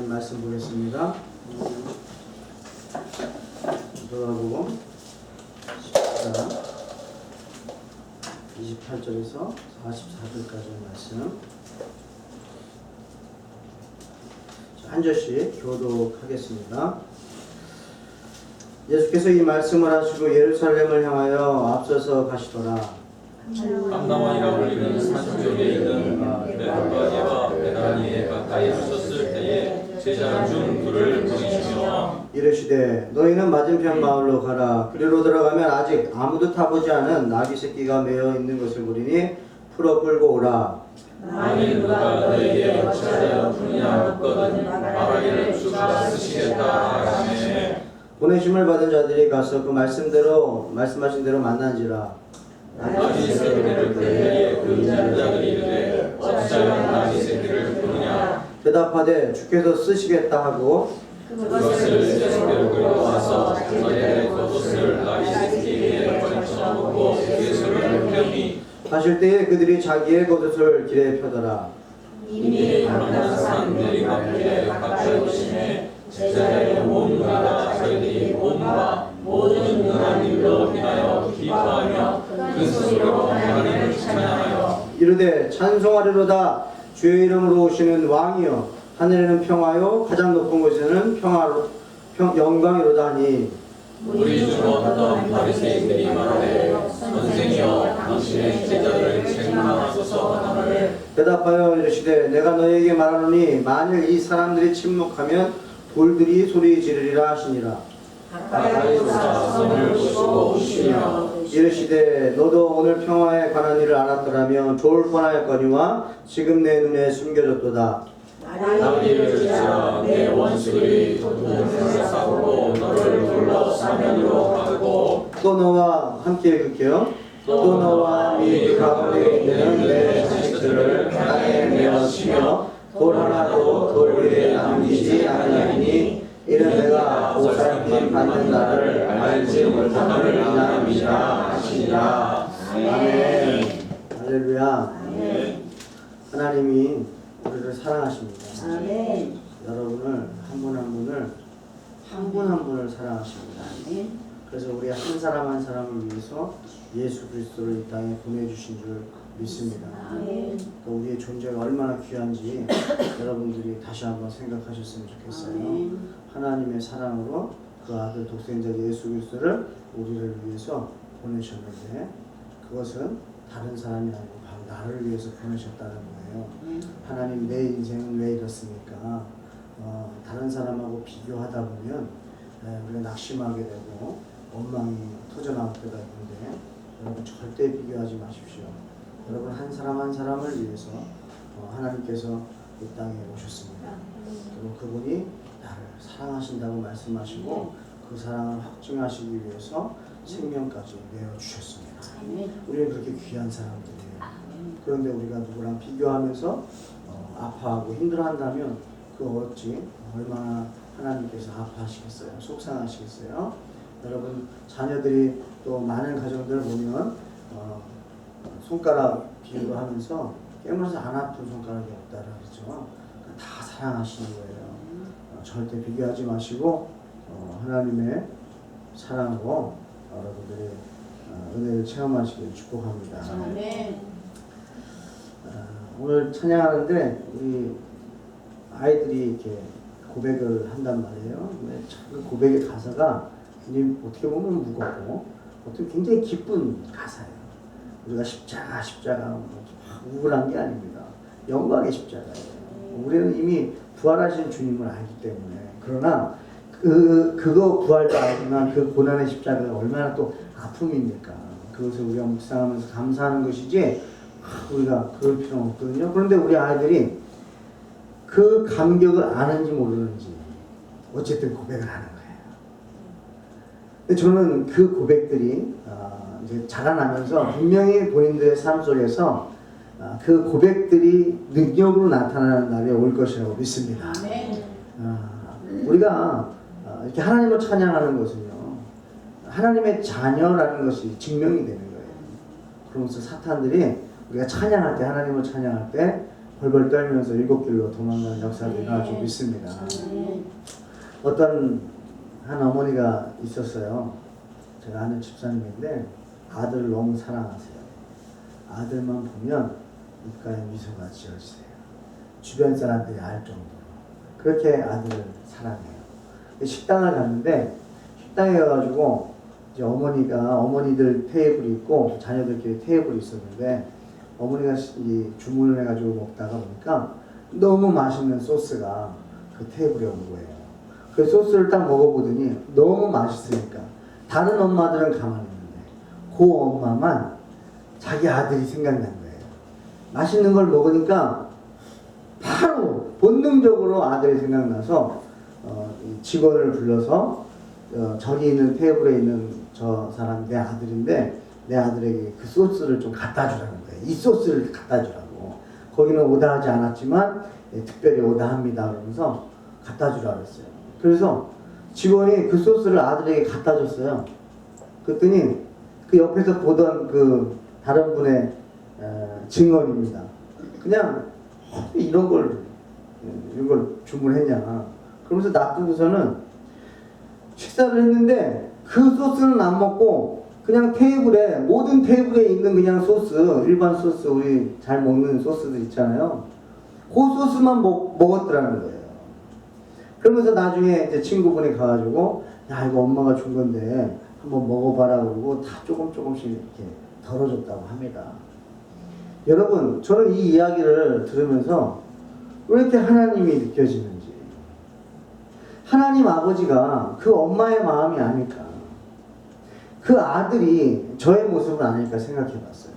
말씀 보겠습니다. 누가복음 14, 28절에서 44절까지의 말씀. 한 절씩 교독하겠습니다. 예수께서 이 말씀을 하시고 예루살렘을 향하여 앞서서 가시더라. 감나원이라 불리는 산지역에 있는 베드바게와 베다니에 가까이 하셨을 때에 제자 중 둘을 보내시며 이르시되 너희는 맞은편 마을로 가라. 그리로 들어가면 아직 아무도 타보지 않은 나귀 새끼가 매어 있는 것을 보리니 풀어 끌고 오라. 만일 누가 너희에게 어찌하여 부르냐 묻거든 말하기를 주가 쓰시겠다 하시매 보내심을 받은 자들이 가서 그 말씀하신 대로 만난지라. 나귀 새끼를 부르되 그 자들이 이르되 어찌하여 나귀 새끼를 부르냐 대답하되 주께서 쓰시겠다 하고 그것을 새끼를 끌고 와서 너희의 겉옷을 나귀 새끼 위에 걸쳐놓고 예수를 펴니 하실 때에 그들이 자기의 겉옷을 길에 펴더라. 이미 가난한 산 내리막길에 가까이 오시매 제자의 온 무리가 저희들이 몸과 모든 능한 일로 인하여 기뻐하며 큰 소리로 하나님을 찬양하여 이르되 찬송하리로다. 주의 이름으로 오시는 왕이여 하늘에는 평화요 가장 높은 곳에는 영광이로다 하니 우리 중 어떤 바리새인들이 말하되 선생이여 당신의 제자들을 책망하소서 하노를 대답하여 이르시되 내가 너희에게 말하노니 만일 이 사람들이 침묵하면 돌들이 소리 지르리라 하시니라. 가까이서 선을 보시고 오시며 이르시되 너도 오늘 평화에 관한 일을 알았더라면 좋을 뻔하였거니와 지금 내 눈에 숨겨졌도다. 나귀를 지자 내 원수들이 돈을 싸우고 너를 불러 사면으로 가두고 또 너와 함께 읽을게요. 또 너와 이 가운데 있는 내 자식들을 땅에 내어치며 돌 하나도 돌 위에 남기지 아니하리니 이는 내가 보살핌 받는 나를 알지 못함을 인함이라 하시니라. 아멘. 할렐루야. 하나님이 우리를 사랑하십니다. 아멘. 여러분을 한 분 한 분을 사랑하십니다. 그래서 우리 한 사람 한 사람을 위해서 예수 그리스도를 이 땅에 보내주신 줄 믿습니다. 또 우리의 존재가 얼마나 귀한지 여러분들이 다시 한번 생각하셨으면 좋겠어요. 하나님의 사랑으로 그 아들 독생자 예수 그리스도를 우리를 위해서 보내셨는데 그것은 다른 사람이 아니고 바로 나를 위해서 보내셨다는 거예요. 하나님 내 인생은 왜 이렇습니까? 다른 사람하고 비교하다 보면 우리가 낙심하게 되고 원망이 터져나올 때가 있는데 여러분 절대 비교하지 마십시오. 여러분 한 사람 한 사람을 위해서 하나님께서 이 땅에 오셨습니다. 그리고 그분이 나를 사랑하신다고 말씀하시고 그 사랑을 확증하시기 위해서 생명까지 내어주셨습니다. 우리는 그렇게 귀한 사람들이에요. 그런데 우리가 누구랑 비교하면서 아파하고 힘들어한다면 그 어찌 얼마나 하나님께서 아파하시겠어요? 속상하시겠어요? 여러분 자녀들이 또 많은 가정들 보면 손가락 비유를 하면서 깨물어서 안 아픈 손가락이 없다라 그러죠. 다 사랑하시는 거예요. 절대 비교하지 마시고 하나님의 사랑으로 여러분들이 은혜를 체험하시길 축복합니다. 오늘 찬양하는데 우리 아이들이 이렇게 고백을 한단 말이에요. 근데 그 고백의 가사가 굉장히 어떻게 보면 무겁고 어떻게 굉장히 기쁜 가사예요. 우리가 십자가 우울한 게 아닙니다. 영광의 십자가예요. 우리는 이미 부활하신 주님을 알기 때문에 그러나 그거 부활도 알지만 그 고난의 십자가가 얼마나 또 아픔입니까? 그것을 우리가 묵상하면서 감사하는 것이지 우리가 그럴 필요는 없거든요. 그런데 우리 아이들이 그 감격을 아는지 모르는지 어쨌든 고백을 하는 거예요. 근데 저는 그 고백들이 이제 자라나면서 분명히 본인들의 삶 속에서 그 고백들이 능력으로 나타나는 날이 올 것이라고 믿습니다. 우리가 이렇게 하나님을 찬양하는 것은요, 하나님의 자녀라는 것이 증명이 되는 거예요. 그러면서 사탄들이 우리가 찬양할 때, 하나님을 찬양할 때 벌벌 떨면서 일곱 길로 도망가는 역사도 일어나주고 있습니다. 어떤 한 어머니가 있었어요. 제가 아는 집사님인데 아들을 너무 사랑하세요. 아들만 보면 입가에 미소가 지어지세요. 주변 사람들이 알 정도로 그렇게 아들을 사랑해요. 식당을 갔는데 식당에 가가지고 이제 어머니들 테이블이 있고 자녀들끼리 테이블이 있었는데 어머니가 주문을 해가지고 먹다가 보니까 너무 맛있는 소스가 그 테이블에 온 거예요. 그 소스를 딱 먹어보더니 너무 맛있으니까 다른 엄마들은 가만히 있는데 그 엄마만 자기 아들이 생각난 거예요. 맛있는 걸 먹으니까 바로 본능적으로 아들이 생각나서 직원을 불러서 저기 있는 테이블에 있는 저 사람 내 아들인데 내 아들에게 그 소스를 좀 갖다 주라는 거예요. 이 소스를 갖다 주라고. 거기는 오다하지 않았지만 특별히 오다합니다 그러면서 갖다 주라 그랬어요. 그래서 직원이 그 소스를 아들에게 갖다 줬어요. 그랬더니 그 옆에서 보던 그 다른 분의 증언입니다. 그냥 이런 걸 주문했냐. 그러면서 놔두고서는 식사를 했는데 그 소스는 안 먹고 그냥 모든 테이블에 있는 그냥 소스, 일반 소스, 우리 잘 먹는 소스들 있잖아요. 그 소스만 먹었더라는 거예요. 그러면서 나중에 이제 친구분이 가가지고 야 이거 엄마가 준 건데 한번 먹어봐라 그러고 다 조금씩 이렇게 덜어줬다고 합니다. 여러분 저는 이 이야기를 들으면서 왜 이렇게 하나님이 느껴지는지, 하나님 아버지가 그 엄마의 마음이 아닐까, 그 아들이 저의 모습은 아닐까 생각해 봤어요.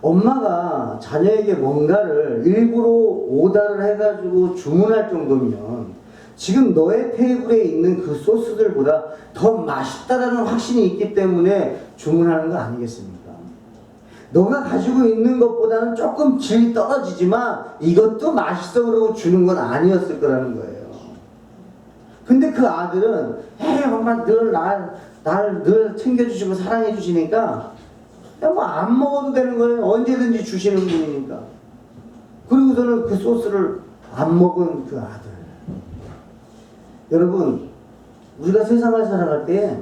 엄마가 자녀에게 뭔가를 일부러 오다를 해가지고 주문할 정도면 지금 너의 테이블에 있는 그 소스들보다 더 맛있다라는 확신이 있기 때문에 주문하는 거 아니겠습니까? 너가 가지고 있는 것보다는 조금 질이 떨어지지만 이것도 맛있어 그러고 주는 건 아니었을 거라는 거예요. 근데 그 아들은 에이 엄마 날 늘 챙겨주시고 사랑해 주시니까 뭐 안 먹어도 되는 거예요. 언제든지 주시는 분이니까. 그리고서는 그 소스를 안 먹은 그 아들. 여러분 우리가 세상을 살아갈 때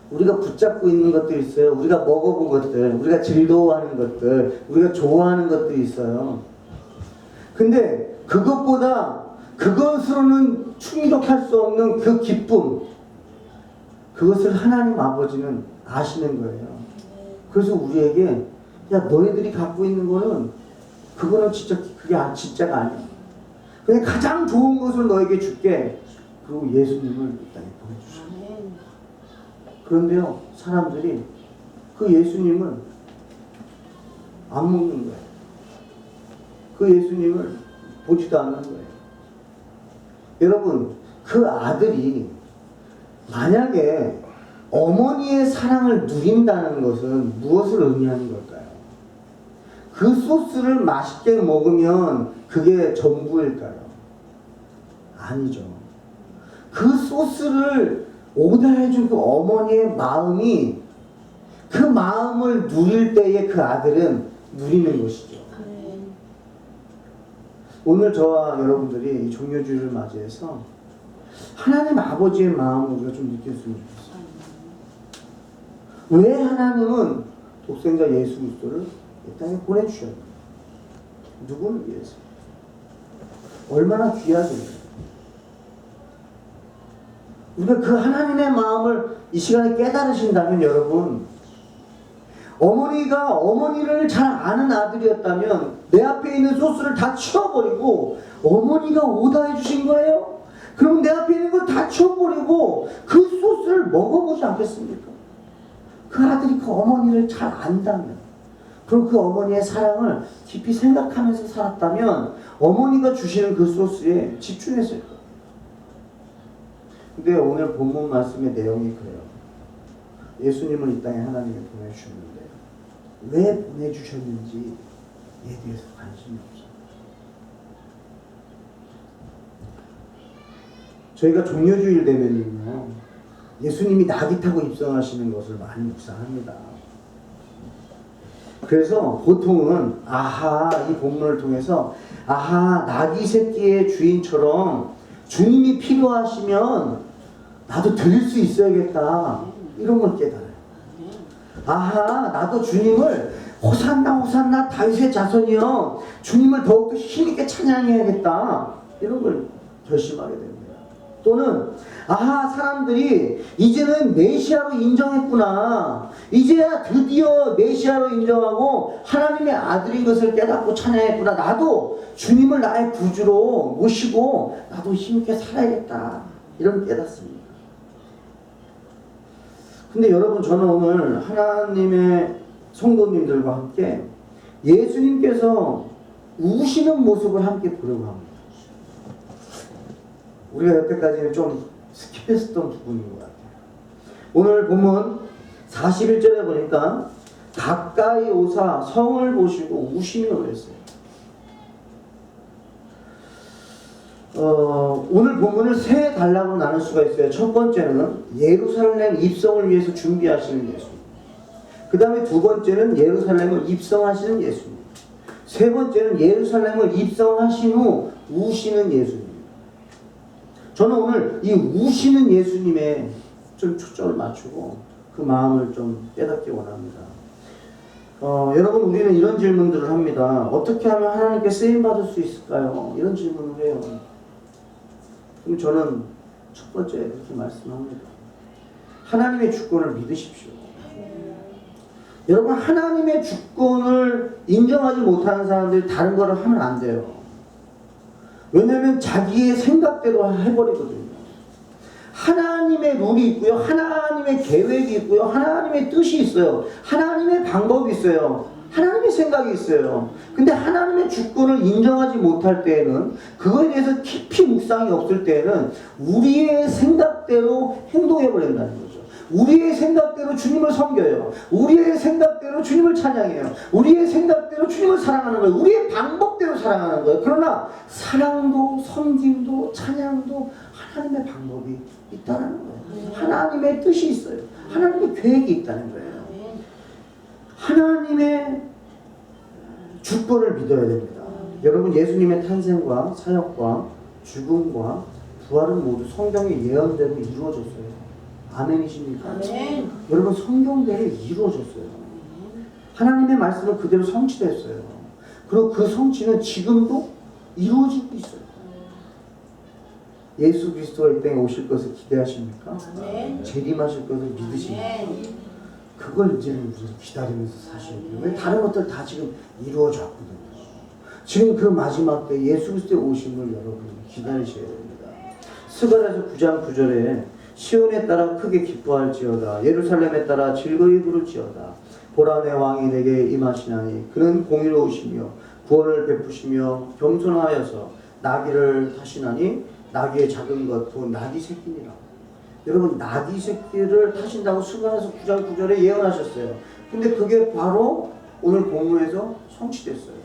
우리가 붙잡고 있는 것들이 있어요. 우리가 먹어본 것들, 우리가 즐거워하는 것들, 우리가 좋아하는 것들이 있어요. 근데 그것으로는 충족할 수 없는 그 기쁨, 그것을 하나님 아버지는 아시는 거예요. 그래서 우리에게 야 너희들이 갖고 있는 거는 그거는 그게 진짜가 아니야. 그냥 가장 좋은 것을 너에게 줄게. 그리고 예수님을 이 땅에 보내주셨어요. 그런데요 사람들이 그 예수님을 안 먹는 거예요. 그 예수님을 보지도 않는 거예요. 여러분 그 아들이 만약에 어머니의 사랑을 누린다는 것은 무엇을 의미하는 걸까요? 그 소스를 맛있게 먹으면 그게 전부일까요? 아니죠. 그 소스를 오다해준 그 어머니의 마음이 그 마음을 누릴 때에 그 아들은 누리는 것이죠. 오늘 저와 여러분들이 이 종료주일을 맞이해서 하나님 아버지의 마음을 우리가 좀 느꼈으면 좋겠어요. 왜 하나님은 독생자 예수 그리스도를 이 땅에 보내주셨나요? 누구를 위해서? 얼마나 귀하길래? 우리가 그 하나님의 마음을 이 시간에 깨달으신다면 여러분, 어머니를 잘 아는 아들이었다면 내 앞에 있는 소스를 다 치워버리고 어머니가 오다해 주신 거예요? 그럼 내 앞에 있는 걸 다 치워버리고 그 소스를 먹어보지 않겠습니까? 그 아들이 그 어머니를 잘 안다면, 그리고 그 어머니의 사랑을 깊이 생각하면서 살았다면 어머니가 주시는 그 소스에 집중했을 거예요. 근데 오늘 본문 말씀의 내용이 그래요. 예수님을 이 땅에 하나님이 보내주셨는데 왜 보내주셨는지에 대해서 관심이 없어요. 저희가 종료주일 되면요 예수님이 낙이 타고 입성하시는 것을 많이 묵상합니다. 그래서 보통은 이 본문을 통해서 나귀 새끼의 주인처럼 주님이 필요하시면 나도 드릴 수 있어야겠다, 이런 걸 깨달아요. 나도 주님을 호산나 호산나 다윗의 자손이여, 주님을 더욱더 힘있게 찬양해야겠다, 이런 걸 결심하게 됩니다. 또는 사람들이 이제는 메시아로 인정했구나, 이제야 드디어 메시아로 인정하고 하나님의 아들인 것을 깨닫고 찬양했구나, 나도 주님을 나의 구주로 모시고 나도 힘있게 살아야겠다, 이런 깨닫습니다. 근데 여러분, 저는 오늘 하나님의 성도님들과 함께 예수님께서 우시는 모습을 함께 보려고 합니다. 우리가 여태까지는 좀 스킵했었던 부분인 것 같아요. 오늘 본문 41절에 보니까 가까이 오사 성을 보시고 우시며 그랬어요. 오늘 본문을 세 단락으로 나눌 수가 있어요. 첫 번째는 예루살렘 입성을 위해서 준비하시는 예수님, 그 다음에 두 번째는 예루살렘을 입성하시는 예수님, 세 번째는 예루살렘을 입성하신 후 우시는 예수님. 저는 오늘 이 우시는 예수님에 좀 초점을 맞추고 그 마음을 좀 깨닫기 원합니다. 여러분, 우리는 이런 질문들을 합니다. 어떻게 하면 하나님께 쓰임받을 수 있을까요? 이런 질문을 해요. 그럼 저는 첫 번째 그렇게 말씀합니다. 하나님의 주권을 믿으십시오. 여러분, 하나님의 주권을 인정하지 못하는 사람들이 다른 거를 하면 안 돼요. 왜냐하면 자기의 생각대로 해버리거든요. 하나님의 룰이 있고요, 하나님의 계획이 있고요, 하나님의 뜻이 있어요, 하나님의 방법이 있어요, 하나님의 생각이 있어요. 근데 하나님의 주권을 인정하지 못할 때에는, 그거에 대해서 깊이 묵상이 없을 때에는 우리의 생각대로 행동해버린다는 거죠. 우리의 생각대로 주님을 섬겨요. 우리의 생각대로 주님을 찬양해요. 우리의 생각대로 주님을 사랑하는 거예요. 우리의 방법대로 사랑하는 거예요. 그러나 사랑도 섬김도 찬양도 하나님의 방법이 있다는 거예요. 하나님의 뜻이 있어요. 하나님의 계획이 있다는 거예요. 하나님의 주권을 믿어야 됩니다. 여러분, 예수님의 탄생과 사역과 죽음과 부활은 모두 성경의 예언대로 이루어졌어요. 아멘이십니까? 아멘. 여러분, 성경대로 이루어졌어요. 하나님의 말씀은 그대로 성취됐어요. 그리고 그 성취는 지금도 이루어지고 있어요. 예수 그리스도가 이 땅에 오실 것을 기대하십니까? 아멘. 재림하실 것을 믿으십니까? 아멘. 그걸 이제는 기다리면서 사셔야 돼요. 왜? 다른 것들 다 지금 이루어졌거든요. 지금 그 마지막 때 예수 그리스도의 오심을 여러분이 기다리셔야 됩니다. 스가랴서 9장 9절에 시온에 따라 크게 기뻐할지어다, 예루살렘에 따라 즐거이 부를지어다. 보라, 내 왕이 내게 임하시나니 그는 공의로우시며 구원을 베푸시며 겸손하여서 나귀를 타시나니 나귀의 작은 것 곧 나귀 새끼니라. 여러분, 나귀 새끼를 타신다고 스가랴서 9장 9절에 예언하셨어요. 근데 그게 바로 오늘 본문에서 성취됐어요.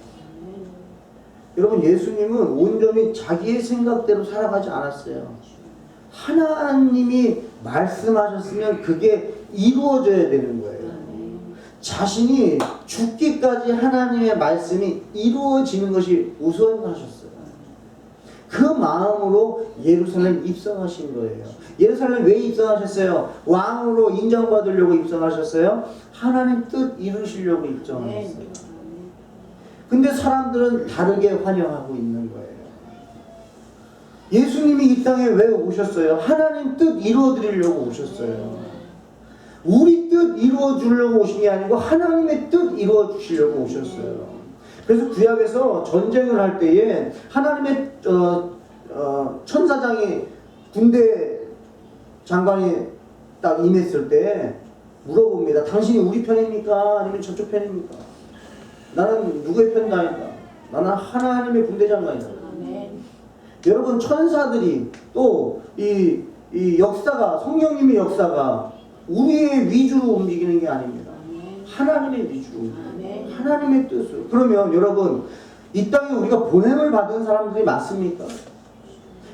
여러분, 예수님은 온전히 자기의 생각대로 살아가지 않았어요. 하나님이 말씀하셨으면 그게 이루어져야 되는 거예요. 자신이 죽기까지 하나님의 말씀이 이루어지는 것이 우선하셨어요. 그 마음으로 예루살렘 입성하신 거예요. 예루살렘 왜 입성하셨어요? 왕으로 인정받으려고 입성하셨어요? 하나님 뜻 이루시려고 입성하셨어요. 근데 사람들은 다르게 환영하고 있는 거예요. 예수님이 이 땅에 왜 오셨어요? 하나님 뜻 이루어드리려고 오셨어요. 우리 뜻 이루어주려고 오신 게 아니고 하나님의 뜻 이루어주시려고 오셨어요. 그래서 구약에서 전쟁을 할 때에 하나님의 천사장이 군대 장관이 딱 임했을 때 물어봅니다. 당신이 우리 편입니까? 아니면 저쪽 편입니까? 나는 누구의 편이다? 나는 하나님의 군대 장관이다. 여러분, 천사들이 또 이 역사가, 성령님의 역사가 우리의 위주로 움직이는 게 아닙니다. 하나님의 위주로 움직이는, 하나님의 뜻으로. 그러면 여러분, 이 땅에 우리가 보냄을 받은 사람들이 맞습니까?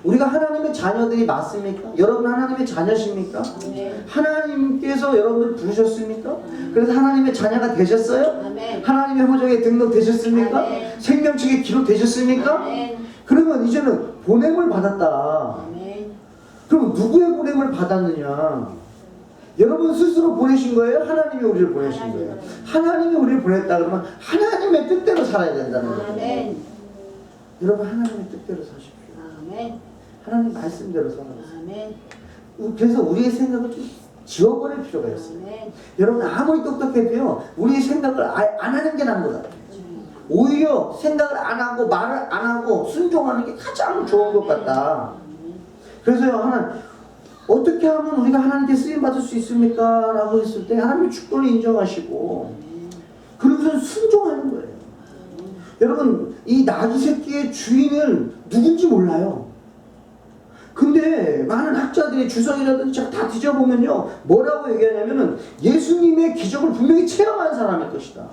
우리가 하나님의 자녀들이 맞습니까? 여러분 하나님의 자녀십니까? 하나님께서 여러분을 부르셨습니까? 그래서 하나님의 자녀가 되셨어요? 하나님의 호적에 등록되셨습니까? 생명책에 기록되셨습니까? 그러면 이제는 보냄을 받았다. 그럼 누구의 보냄을 받았느냐? 여러분 스스로 보내신 거예요? 하나님이 우리를 보내신 거예요? 하나님이 우리를 보냈다 그러면 하나님의 뜻대로 살아야 된다는 거예요. 여러분 하나님의 뜻대로 사십시오. 하나님 말씀대로 살아가세요. 그래서 우리의 생각을 좀 지워버릴 필요가 있어요. 여러분 아무리 똑똑해도요 우리의 생각을 안 하는 게 나은 것 같아요. 오히려 생각을 안 하고 말을 안 하고 순종하는 게 가장 좋은 것 같다. 그래서요 하나님 어떻게 하면 우리가 하나님께 쓰임받을 수 있습니까? 라고 했을 때 하나님의 축도를 인정하시고 그러고서 순종하는 거예요. 여러분 이 나귀 새끼의 주인은 누군지 몰라요. 근데 많은 학자들이 주석이라든지 다 뒤져보면요 뭐라고 얘기하냐면은 예수님의 기적을 분명히 체험한 사람일 것이다.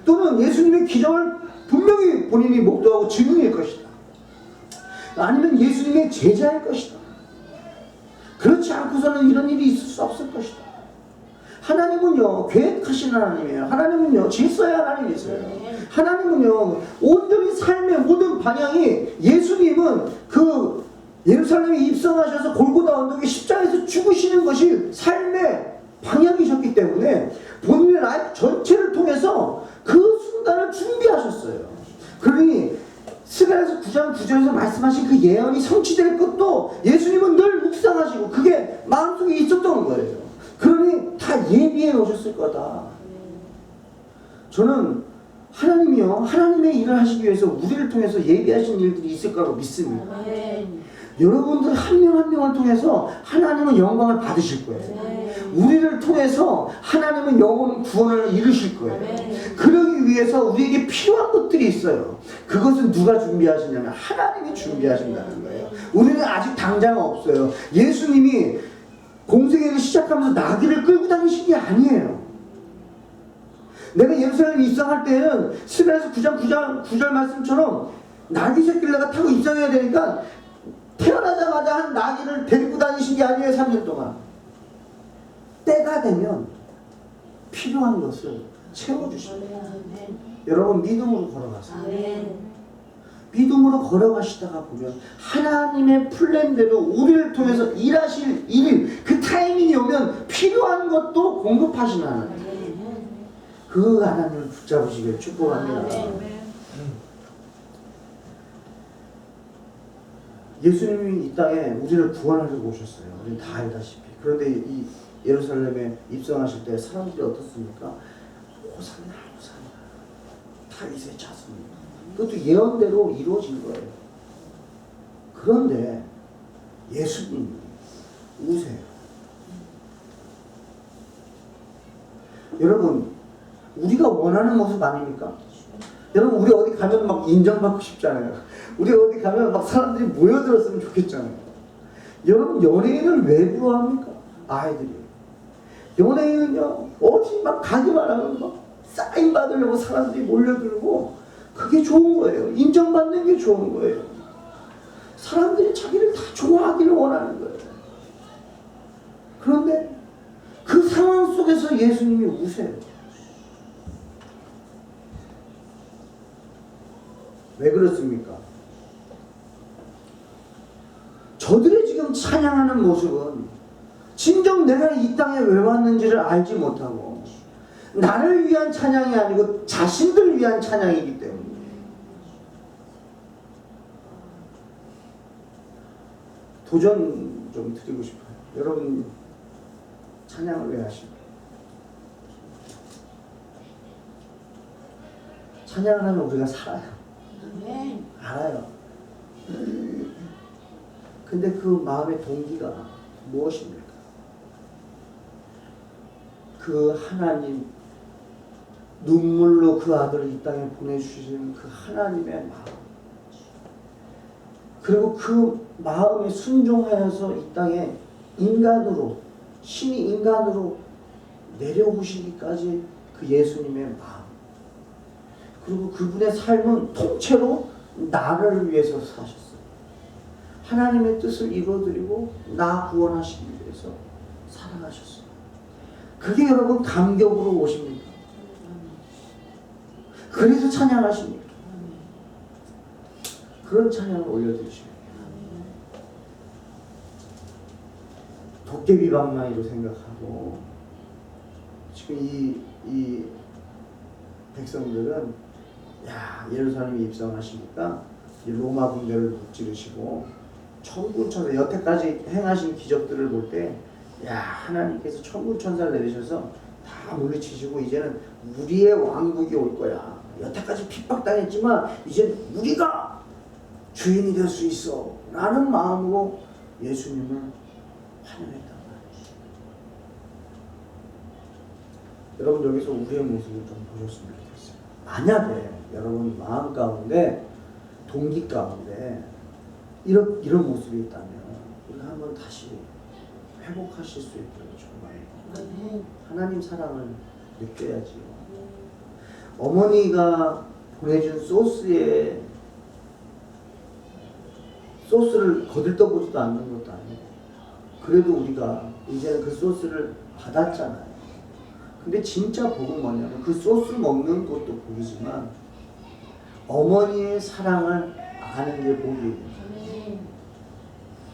또는 예수님의 기적을 분명히 본인이 목도하고 증인일 것이다. 아니면 예수님의 제자일 것이다. 그렇지 않고서는 이런 일이 있을 수 없을 것이다. 하나님은요 계획하신 하나님이에요. 하나님은요 질서의 하나님이세요. 하나님은요 온전히 삶의 모든 방향이 예수님은 그 예루살렘에 입성하셔서 골고다 언덕에 십자가에서 죽으시는 것이 삶의 방향이셨기 때문에 본인의 라이프 전체를 통해서 그 순간을 준비하셨어요. 그러니 스가랴서 9장 9절에서 말씀하신 그 예언이 성취될 것도 예수님은 늘 묵상하시고 그게 마음속에 있었던 거예요. 그러니 다 예비해 오셨을 거다. 저는 하나님이요 하나님의 일을 하시기 위해서 우리를 통해서 예비하신 일들이 있을 거라고 믿습니다. 여러분들 한 명 한 명을 통해서 하나님은 영광을 받으실 거예요. 우리를 통해서 하나님은 영혼 구원을 이루실 거예요. 그러기 위해서 우리에게 필요한 것들이 있어요. 그것은 누가 준비하시냐면 하나님이 준비하신다는 거예요. 우리는 아직 당장 없어요. 예수님이 공생애를 시작하면서 나귀를 끌고 다니신 게 아니에요. 내가 예루살렘에 입성할 때는 스가랴서 9장 9절 말씀처럼 나귀 새끼를 내가 타고 입성해야 되니까 태어나자마자 한 나귀를 데리고 다니신 게 아니에요. 3년 동안. 때가 되면 필요한 것을 채워주십니다. 여러분 믿음으로 걸어가세요. 믿음으로 걸어가시다가 보면 하나님의 플랜대로 우리를 통해서 일하실 일, 그 타이밍이 오면 필요한 것도 공급하시는 하나님. 그 하나님을 붙잡으시길 축복합니다. 예수님이 이 땅에 우리를 구원하려고 오셨어요. 우리는 다 알다시피. 그런데 이 예루살렘에 입성하실 때 사람들이 어떻습니까? 호산나 호산나 다윗의 자손입니다. 그것도 예언대로 이루어진 거예요. 그런데 예수님이 우세요. 여러분 우리가 원하는 모습 아닙니까? 여러분 우리 어디 가면 막 인정받고 싶잖아요. 우리 어디 가면 막 사람들이 모여들었으면 좋겠잖아요. 여러분 연예인을 왜 부러워합니까? 아이들이. 연예인은요 어디 막 가기만 하면 막 사인 받으려고 사람들이 몰려들고 그게 좋은 거예요. 인정받는 게 좋은 거예요. 사람들이 자기를 다 좋아하기를 원하는 거예요. 그런데 그 상황 속에서 예수님이 우세요. 왜 그렇습니까? 저들이 지금 찬양하는 모습은 진정 내가 이 땅에 왜 왔는지를 알지 못하고 나를 위한 찬양이 아니고 자신들 위한 찬양이기 때문에 도전 좀 드리고 싶어요. 여러분 찬양을 왜 하십니까? 찬양을 하면 우리가 살아요. 알아요. 근데 그 마음의 동기가 무엇입니까? 그 하나님 눈물로 그 아들을 이 땅에 보내주신 그 하나님의 마음, 그리고 그 마음에 순종하여서 이 땅에 인간으로 신이 인간으로 내려오시기까지 그 예수님의 마음, 그리고 그분의 삶은 통째로 나를 위해서 사셨어요. 하나님의 뜻을 이루어드리고 나 구원하시기 위해서 살아가셨어요. 그게 여러분 감격으로 오십니까? 그래서 찬양하십니까? 그런 찬양을 올려드리십니다. 도깨비방망이로 생각하고 지금 이 백성들은 야 예루살렘에 입성하시니까 로마 군대를 무찌르시고 천군천사 여태까지 행하신 기적들을 볼 때 야 하나님께서 천군천사를 내리셔서 다 물리치시고 이제는 우리의 왕국이 올 거야. 여태까지 핍박당했지만 이제 우리가 주인이 될 수 있어 라는 마음으로 예수님을 환영했단 말이죠. 여러분 여기서 우리의 모습을 좀 보셨으면 좋겠어요. 만약에 여러분 마음 가운데 동기 가운데 이런 모습이 있다면 우리가 한번 다시 회복하실 수 있도록 정말 하나님 사랑을 느껴야지요. 어머니가 보내준 소스를 거들떠보지도 않는 것도 아니고 그래도 우리가 이제는 그 소스를 받았잖아요. 근데 진짜 복은 뭐냐면 그 소스 먹는 것도 복이지만 어머니의 사랑을 아는 게 복이에요.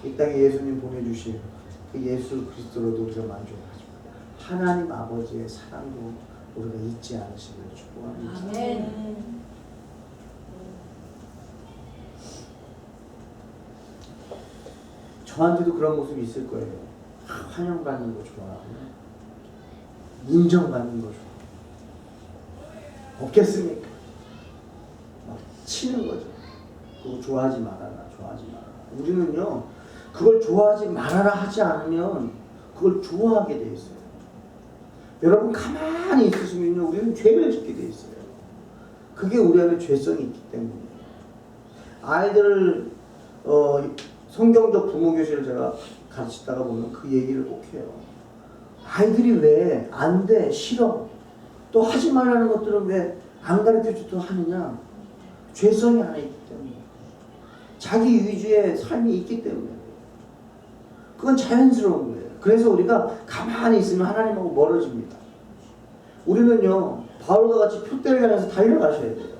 이 땅에 예수님 보내주신 그 예수 그리스도로도 우리가 만족하십니다. 하나님 아버지의 사랑도 우리가 잊지 않으시길 축복합니다. 아멘. 저한테도 그런 모습이 있을 거예요. 환영받는 거 좋아하고 인정받는 거 좋아하고 없겠습니까? 막 치는 거죠. 그거 좋아하지 말아라. 우리는요 그걸 좋아하지 말아라 하지 않으면 그걸 좋아하게 돼 있어요. 여러분 가만히 있으시면요 우리는 죄를 짓게 돼 있어요. 그게 우리 안에 죄성이 있기 때문이에요. 아이들을 성경적 부모교실을 제가 가르치다가 보면 그 얘기를 꼭 해요. 아이들이 왜 안 돼, 싫어, 또 하지 말라는 것들은 왜 안 가르쳐줘도 하느냐? 죄성이 안에 있기 때문에, 자기 위주의 삶이 있기 때문에 그건 자연스러운 거예요. 그래서 우리가 가만히 있으면 하나님하고 멀어집니다. 우리는요 바울과 같이 표대를 향해서 달려가셔야 돼요.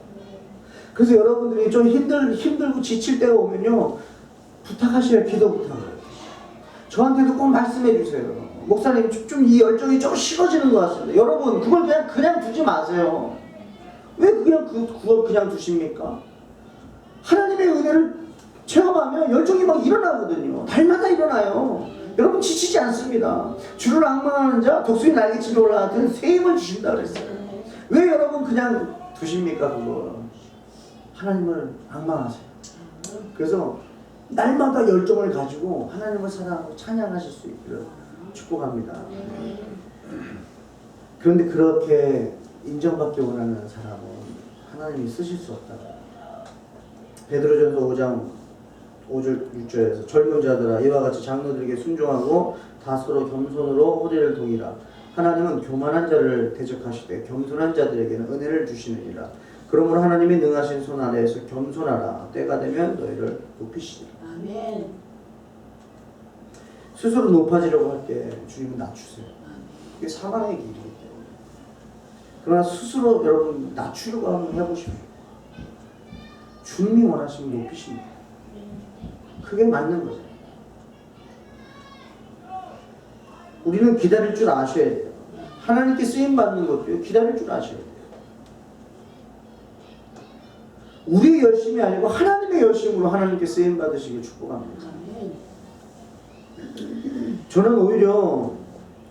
그래서 여러분들이 좀 힘들고 지칠 때가 오면요 부탁하셔야 기도 부탁을. 저한테도 꼭 말씀해 주세요. 목사님 좀 이 열정이 좀 식어지는 것 같습니다. 여러분 그걸 그냥 두지 마세요. 왜 그걸 그냥 두십니까? 하나님의 은혜를 체험하면 열정이 막 일어나거든요. 달마다 일어나요. 여러분 지치지 않습니다. 주를 앙망하는 자 독수리 날개치로 올라가듯 새 힘을 주신다 그랬어요. 왜 여러분 그냥 두십니까? 그거 하나님을 앙망하세요. 그래서 날마다 열정을 가지고 하나님을 사랑하고 찬양하실 수 있기를 축복합니다. 그런데 그렇게 인정받기 원하는 사람은 하나님이 쓰실 수 없다. 베드로전서 5장 5절 6절에서 젊은 자들아 이와 같이 장로들에게 순종하고 다 서로 겸손으로 호대를 동이라. 하나님은 교만한 자를 대적하시되 겸손한 자들에게는 은혜를 주시느니라. 그러므로 하나님이 능하신 손 아래에서 겸손하라. 때가 되면 너희를 높이시리라. 아멘. 스스로 높아지려고 할 때 주님은 낮추세요. 그게 사망의 길이기 때문에. 그러나 스스로 여러분 낮추려고 한번 해보십시오. 주님이 원하시면 높이십니다. 그게 맞는 거죠. 우리는 기다릴 줄 아셔야 돼요. 하나님께 쓰임받는 것도요 기다릴 줄 아셔야 돼요. 우리의 열심이 아니고 하나님의 열심으로 하나님께 쓰임받으시길 축복합니다. 저는 오히려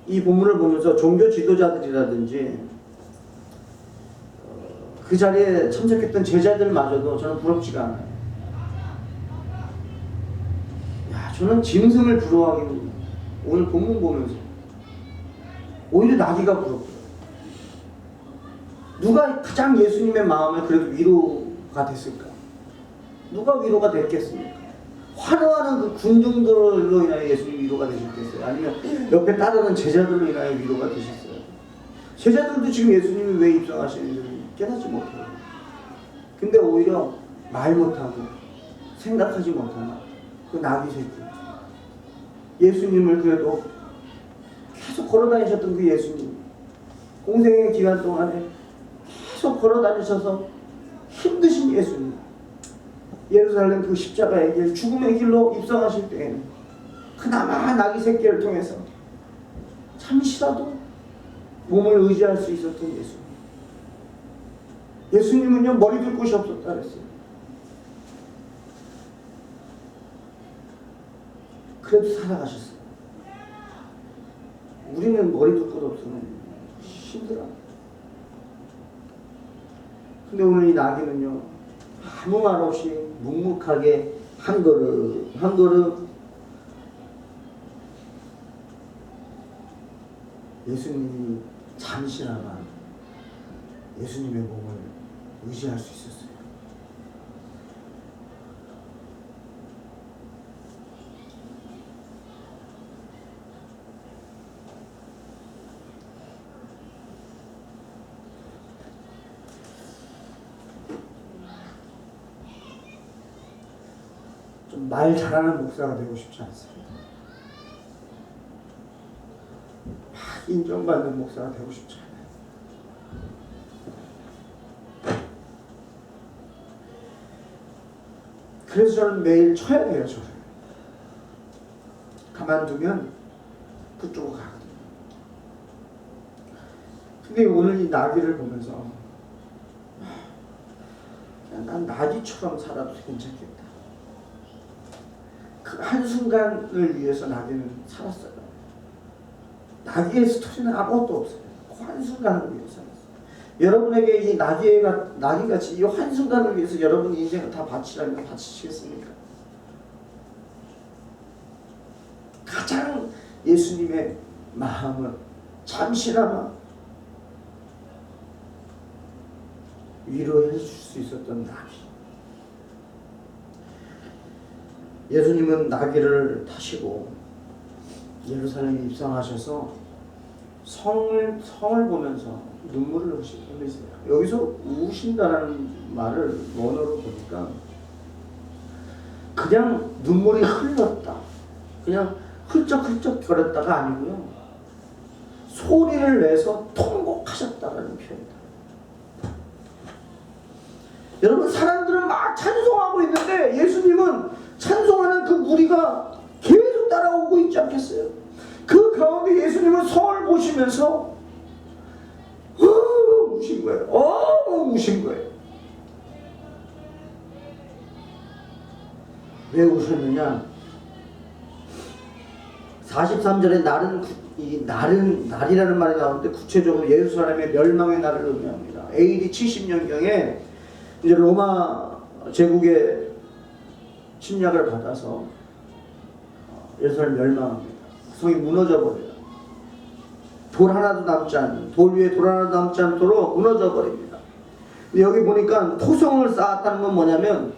이 본문을 보면서 종교 지도자들이라든지 그 자리에 참석했던 제자들마저도 저는 부럽지가 않아요. 야, 저는 짐승을 부러워하기는 오늘 본문 보면서 오히려 나귀가 부럽더라고요. 누가 가장 예수님의 마음에 그래도 위로가 됐을까? 누가 위로가 됐겠습니까? 환호하는 그 군중들로 인하여 예수님 위로가 되셨겠어요? 아니면 옆에 따르는 제자들로 인하여 위로가 되셨어요? 제자들도 지금 예수님이 왜 입성하시는지 깨닫지 못해요. 근데 오히려 말 못하고 생각하지 못하는 그 나귀 새끼. 예수님을 그래도 계속 걸어다니셨던 그 예수님. 공생의 기간 동안에 계속 걸어다니셔서 힘드신 예수님. 예루살렘 그 십자가의 길, 죽음의 길로 입성하실 때에는 그나마 나귀 새끼를 통해서 잠시라도 몸을 의지할 수 있었던 예수님. 예수님은요, 머리 둘 곳이 없었다 그랬어요. 그래도 살아가셨어요. 우리는 머리 둘 곳 없으면 힘들어. 근데 오늘 이 나귀는요, 아무 말 없이 묵묵하게 한 걸음 한 걸음 예수님이 잠시나마 예수님의 몸을 의지할 수 있었어요. 좀 말 잘하는 목사가 되고 싶지 않습니다. 막 인정받는 목사가 되고 싶지 않아요. 그래서 저는 매일 쳐야 돼요. 저를 가만두면 그쪽으로 가거든요. 근데 오늘 이 나귀를 보면서 난 나귀처럼 살아도 괜찮겠다. 그 한순간을 위해서 나귀는 살았어요. 나귀의 스토리는 아무것도 없어요. 그 한순간을 위해서 살았어요. 여러분에게 이 나귀같이 이 한순간을 위해서 여러분 인생을 다 바치라면 바치시겠습니까? 가장 예수님의 마음을 잠시나마 위로해 줄 수 있었던 나귀. 예수님은 나귀를 타시고 예루살렘에 입성하셔서 성을 보면서 눈물을 흘리세요. 여기서 우신다라는 말을 원어로 보니까 그냥 눈물이 흘렀다, 그냥 훌쩍훌쩍 거렸다가 아니고요, 소리를 내서 통곡하셨다라는 표현이다. 여러분, 사람들은 막 찬송하고 있는데 예수님은 찬송하는 그 무리가 계속 따라오고 있지 않겠어요? 그 가운데 예수님은 성을 보시면서 우신 거예요. 우신 거예요. 왜 우셨느냐? 43절에 날이라는 말이 나오는데 구체적으로 예루살렘의 멸망의 날을 의미합니다. AD 70년경에 이제 로마 제국의 침략을 받아서 예루살렘 멸망합니다. 성이 무너져 버려요. 돌 하나도 남지 않는, 돌 위에 돌 하나도 남지 않도록 무너져 버립니다. 여기 보니까 토성을 쌓았다는 건 뭐냐면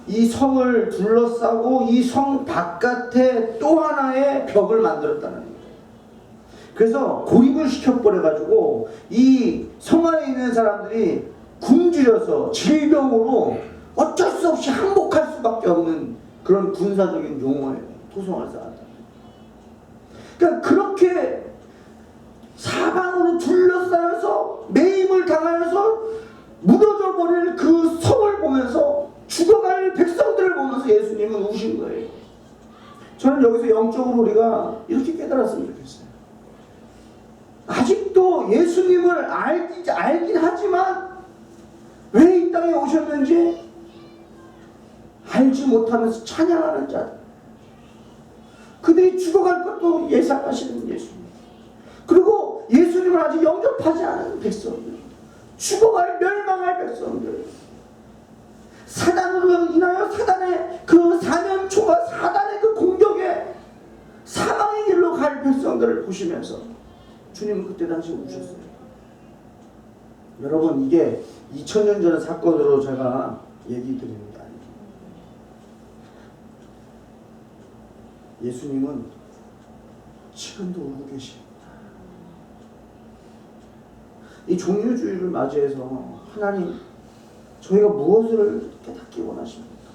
이 성을 둘러싸고 이 성 바깥에 또 하나의 벽을 만들었다는 거예요. 그래서 고립을 시켜버려가지고 이 성 안에 있는 사람들이 굶주려서 질병으로 어쩔 수 없이 항복할 수밖에 없는 그런 군사적인 용어예요. 토성을 쌓았다. 그러니까 그렇게 사방으로 둘러싸여서 매임을 당하여서 무너져 버릴 그 성을 보면서, 죽어갈 백성들을 보면서 예수님은 우신 거예요. 저는 여기서 영적으로 우리가 이렇게 깨달았으면 좋겠어요. 아직도 예수님을 알긴 하지만 왜 이 땅에 오셨는지 알지 못하면서 찬양하는 자들, 그들이 죽어갈 것도 예상하시는 예수님, 그리고 예수님을 아직 영접하지 않은 백성들, 죽어갈 멸망할 백성들, 사단으로 인하여 사단의 그 사면초가 사단의 그 공격에 사망의 길로 갈 백성들을 보시면서 주님은 그때 당시 우셨어요. 여러분, 이게 2000년 전의 사건으로 제가 얘기 드립니다. 예수님은 지금도 울고 계십니다. 이 종료주의를 맞이해서 하나님, 저희가 무엇을 깨닫기 원하십니까?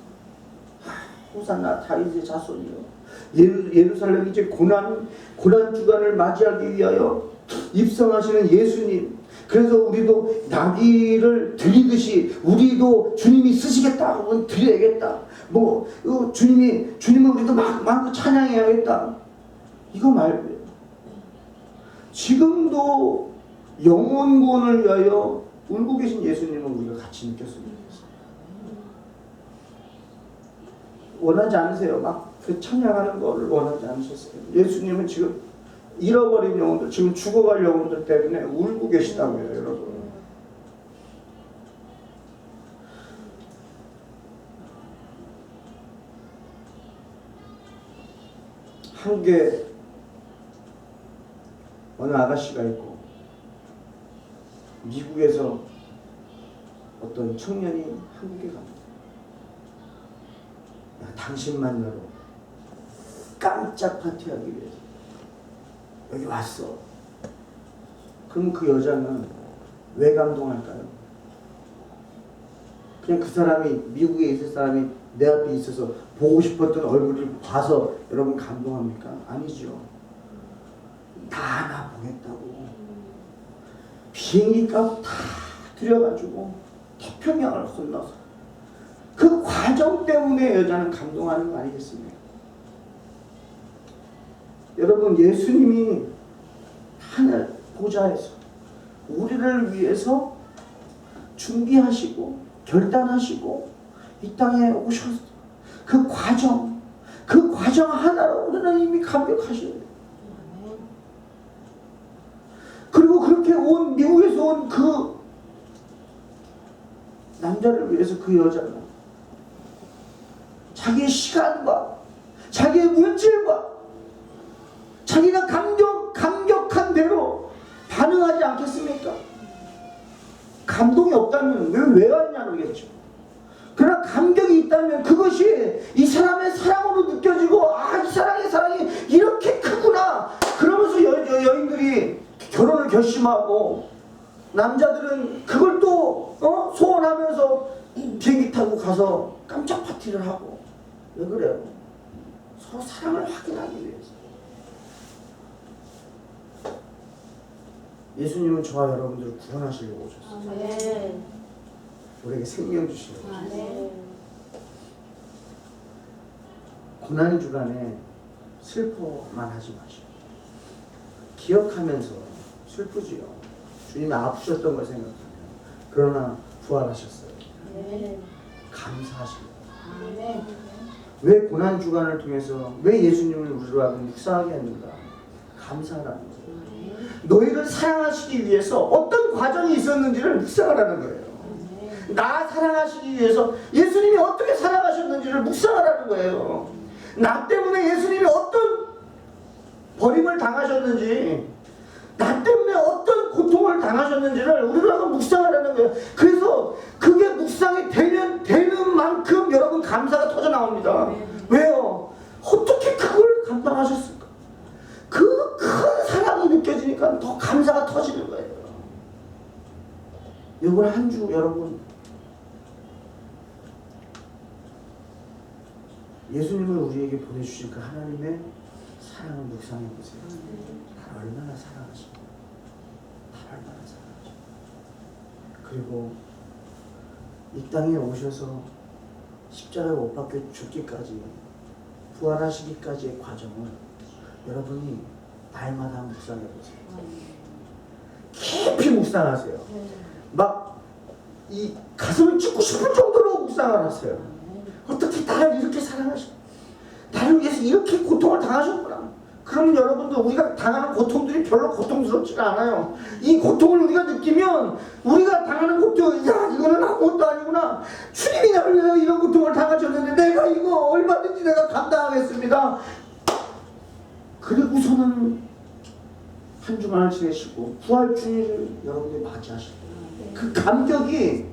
호산나 다윗의 자손이여. 예루살렘 이제 고난 주간을 맞이하기 위하여 입성하시는 예수님. 그래서 우리도 나귀를 드리듯이 우리도 주님이 쓰시겠다 하면 드려야겠다. 주님은 우리도 마음껏 찬양해야겠다. 이거 말고요. 지금도 영혼 구원을 위하여 울고 계신 예수님은 우리가 같이 느꼈으면 좋겠어요. 원하지 않으세요? 막 그 찬양하는 거를 원하지 않으셨어요. 예수님은 지금 잃어버린 영혼들, 지금 죽어갈 영혼들 때문에 울고 계시다고요, 여러분. 한국에 어느 아가씨가 있고 미국에서 어떤 청년이 한국에 갑니다. 야, 당신만으로 깜짝 파티하기 위해서 여기 왔어. 그럼 그 여자는 왜 감동할까요? 그냥 그 사람이, 미국에 있을 사람이 내 앞에 있어서 보고 싶었던 얼굴을 봐서 여러분 감동합니까? 아니죠. 나 보겠다고 비행기값 다 들여가지고 태평양을 건너서 그 과정 때문에 여자는 감동하는 거 아니겠습니까? 여러분, 예수님이 하늘 보좌에서 우리를 위해서 준비하시고 결단하시고 이 땅에 오셔서 그 과정 하나로 우리는 이미 감격하셔요. 그리고 그렇게 미국에서 온 그 남자를 위해서 그 여자가 자기의 시간과 자기의 물질과 자기가 감격한 대로 반응하지 않겠습니까? 감동이 없다면 왜 왔냐 그러겠죠. 그러나 감격이 있다면 그것이 이 사람의 사랑으로 느껴지고, 이 사람의 사랑이 이렇게 크구나. 그러면서 여인들이 결혼을 결심하고, 남자들은 그걸 또 소원하면서 비행기 타고 가서 깜짝 파티를 하고. 왜 그래요? 서로 사랑을 확인하기 위해서. 예수님은 저와 여러분들을 구원하시려고 오셨어요. 우리에게 생명 주시려고 오셨어요. 고난 주간에 슬퍼만 하지 마시고 기억하면서 슬프지요. 주님이 아프셨던 걸 생각하면. 그러나 부활하셨어요. 감사하시고. 왜 고난 주간을 통해서 왜 예수님을 우리로 하여금 묵상하게 했는가? 감사하라는 거예요. 너희를 사랑하시기 위해서 어떤 과정이 있었는지를 묵상하라는 거예요. 나 사랑하시기 위해서 예수님이 어떻게 사랑하셨는지를 묵상하라는 거예요. 나 때문에 예수님이 어떤 버림을 당하셨는지, 나 때문에 어떤 고통을 당하셨는지를 우리로 하여금 묵상하라는 거예요. 그래서 그게 묵상이 되는 만큼 여러분 감사가 터져 나옵니다. 왜요? 어떻게 그걸 감당하셨을까? 그 큰 사랑이 느껴지니까 더 감사가 터지는 거예요. 이번 한 주 여러분 예수님을 우리에게 보내주신 그 하나님의 사랑을 묵상해 보세요. 날 얼마나 사랑하시고, 날 얼마나 사랑하시고. 그리고 이 땅에 오셔서 십자가에 못 박혀 죽기까지, 부활하시기까지의 과정을 여러분이 날마다 묵상해 보세요. 깊이 묵상하세요. 막 이 가슴을 찢고 싶을 정도로 묵상을 하세요. 어떻게 나를 이렇게 사랑하셔? 나를 위해서 이렇게 고통을 당하셨구나. 그러면 여러분들 우리가 당하는 고통들이 별로 고통스럽지가 않아요. 이 고통을 우리가 느끼면 우리가 당하는 고통, 이거는 아무것도 아니구나. 주님이 나를 위해서 이런 고통을 당하셨는데 내가 이거 얼마든지 내가 감당하겠습니다. 그리고서는 한 주간을 지내시고 부활주의를 여러분들이 맞이하실 거예요. 그 감격이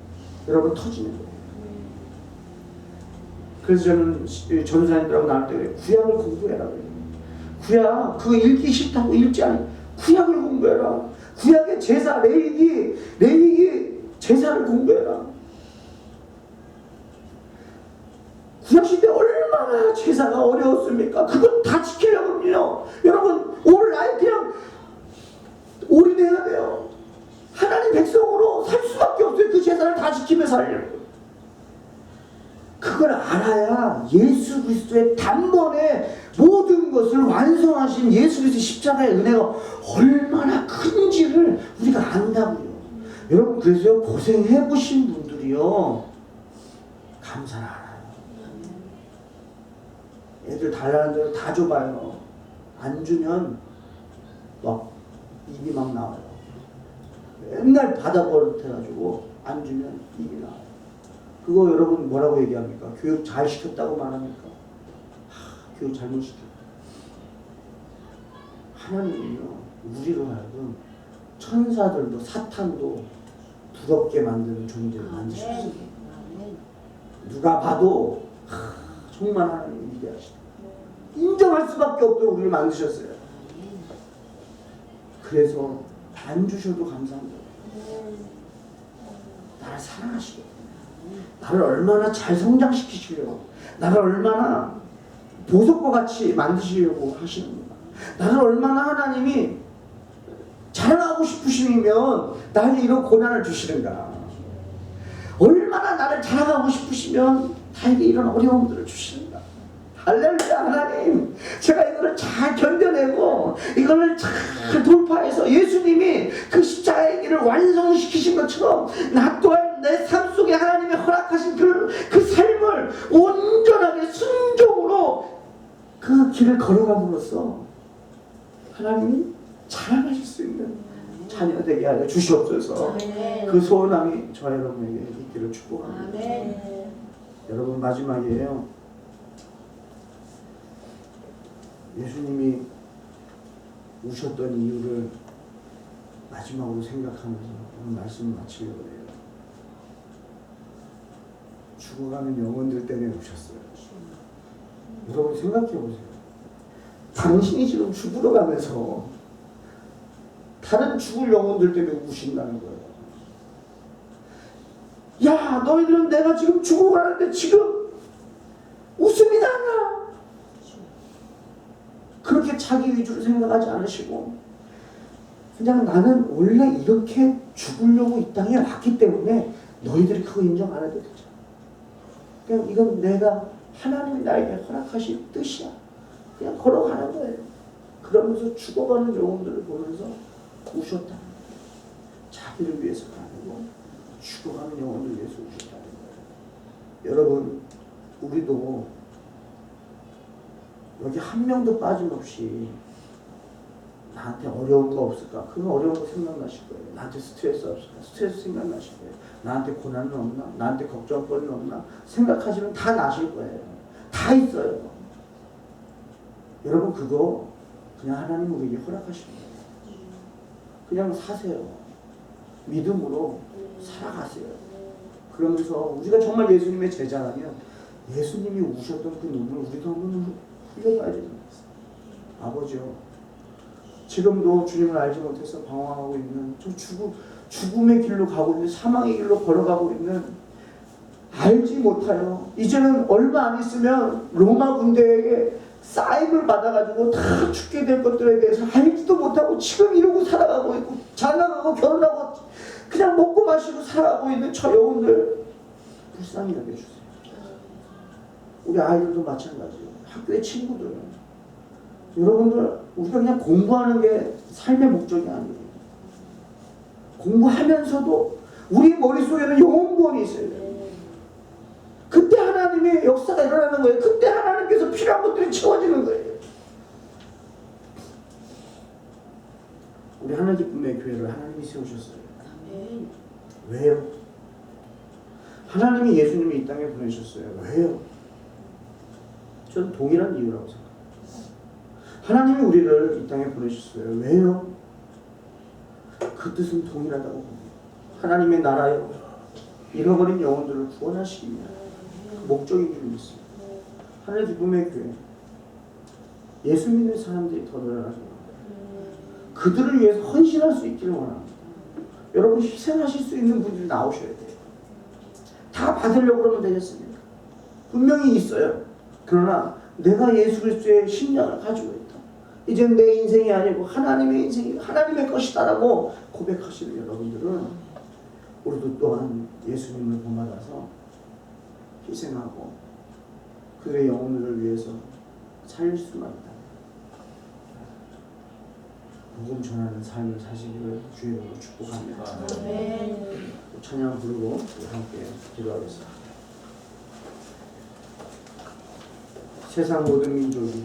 여러분 터지는 거예요. 그래서 저는 전사님들하고 나눌 때 구약을 공부해라 그래요. 구약 그거 읽기 싫다고 읽지 않아요. 구약을 공부해라. 구약의 제사 레위기 제사를 공부해라. 구약 시대 얼마나 얼마나 제사가 어려웠습니까? 그걸 다 지키려면요, 여러분 오늘 아예 그냥 올인해야 돼요. 하나님 백성으로 살 수밖에 없어요. 그 제사를 다 지키며 살려고. 그걸 알아야 예수 그리스도의 단번에 모든 것을 완성하신 예수 그리스도의 십자가의 은혜가 얼마나 큰지를 우리가 안다고요. 여러분, 그래서 고생해보신 분들이요, 감사를 알아요. 애들 달라는 대로 다 줘봐요. 안 주면 막 입이 막 나와요. 맨날 받아버릇해가지고 안 주면 입이 나와요. 그거 여러분 뭐라고 얘기합니까? 교육 잘 시켰다고 말합니까? 교육 잘못 시켰다. 하나님은요, 우리로 하여금 천사들도 사탄도 부럽게 만드는 존재를 만드셨어요. 누가 봐도 정말 하나님이 위대하시다, 인정할 수밖에 없도록 우리를 만드셨어요. 그래서 안 주셔도 감사합니다. 나를 사랑하시고, 나를 얼마나 잘 성장시키시려고, 나를 얼마나 보석과 같이 만드시려고 하시는가, 나를 얼마나 하나님이 자랑하고 싶으시면 나에게 이런 고난을 주시는가, 얼마나 나를 자랑하고 싶으시면 나에게 이런 어려움들을 주시는가. 할렐루야. 하나님, 제가 이거를 잘 견뎌내고 이거를 잘 돌파해서 예수님이 그 십자가의 길을 완성시키신 것처럼 나 또한 내 삶 속에 하나님이 허락하신 그 삶을 온전하게 순종으로 그 길을 걸어감으로써 하나님이 자랑하실 수 있는 자녀 되게 하여 주시옵소서. 그 소원함이 저 여러분에게 있기를 축복합니다. 여러분, 마지막이에요. 예수님이 우셨던 이유를 마지막으로 생각하면서 오늘 말씀을 마치려고 해요. 죽어가는 영혼들 때문에 우셨어요. 여러분 생각해 보세요. 당신이 지금 죽으러 가면서 다른 죽을 영혼들 때문에 우신다는 거예요. 야, 너희들은 내가 지금 죽어 가는데 지금 웃음이 나냐? 그렇게 자기 위주로 생각하지 않으시고 그냥 나는 원래 이렇게 죽으려고 이 땅에 왔기 때문에 너희들이 그거 인정 안 해도 되잖아. 그냥 이건 내가 하나님이 나에게 허락하신 뜻이야. 그냥 걸어가는 거예요. 그러면서 죽어가는 영혼들을 보면서 우셨다. 자기를 위해서가 아니고 죽어가는 영혼을 위해서 우셨다는 거예요. 여러분, 우리도 여기 한 명도 빠짐없이 나한테 어려운 거 없을까? 그런 어려운 거 생각나실 거예요. 나한테 스트레스 없을까? 스트레스 생각나실 거예요. 나한테 고난은 없나? 나한테 걱정거리는 없나? 생각하시면 다 나실 거예요. 다 있어요. 여러분, 그거 그냥 하나님 우리에게 허락하시는 거예요. 그냥 사세요. 믿음으로 살아가세요. 그러면서 우리가 정말 예수님의 제자라면 예수님이 우셨던 그 눈을 우리도 한번 흘려봐야 되는 거예요. 아버지요, 지금도 주님을 알지 못해서 방황하고 있는 저 죽음의 길로 가고 있는, 사망의 길로 걸어가고 있는, 알지 못하여 이제는 얼마 안 있으면 로마 군대에게 사임을 받아가지고 다 죽게 될 것들에 대해서 알지도 못하고 지금 이러고 살아가고 있고 장가가고 결혼하고 그냥 먹고 마시고 살아가고 있는 저 영혼들 불쌍히 여겨주세요. 우리 아이들도 마찬가지예요. 학교의 친구들, 여러분들, 우리가 그냥 공부하는 게 삶의 목적이 아니에요. 공부하면서도 우리 머릿속에는 영혼구원이 있어야 돼요. 그때 하나님의 역사가 일어나는 거예요. 그때 하나님께서 필요한 것들이 채워지는 거예요. 우리 하늘 기쁨의 교회를 하나님이 세우셨어요. 왜요? 하나님이 예수님을 이 땅에 보내셨어요. 왜요? 저는 동일한 이유라고 생각합니다. 하나님이 우리를 이 땅에 보내셨어요. 왜요? 그 뜻은 동일하다고 봅니다. 하나님의 나라요, 잃어버린 영혼들을 구원하시기 위한 그 목적인 줄 믿습니다. 하늘 기쁨의 교회, 예수 믿는 사람들이 더 늘어나기 원합니다. 그들을 위해서 헌신할 수 있기를 원합니다. 여러분, 희생하실 수 있는 분들이 나오셔야 돼요. 다 받으려고 그러면 되겠습니까? 분명히 있어요. 그러나 내가 예수 그리스도의 심령을 가지고 있다. 이젠 내 인생이 아니고 하나님의 인생이 하나님의 것이다라고 고백하시는 여러분들은 우리도 또한 예수님을 본받아서 희생하고 그의 영혼을 위해서 살 수만 있다. 복음 전하는 삶을 사시기를 주의 이름으로 축복합니다. 찬양 부르고 함께 기도하겠습니다. 세상 모든 민족이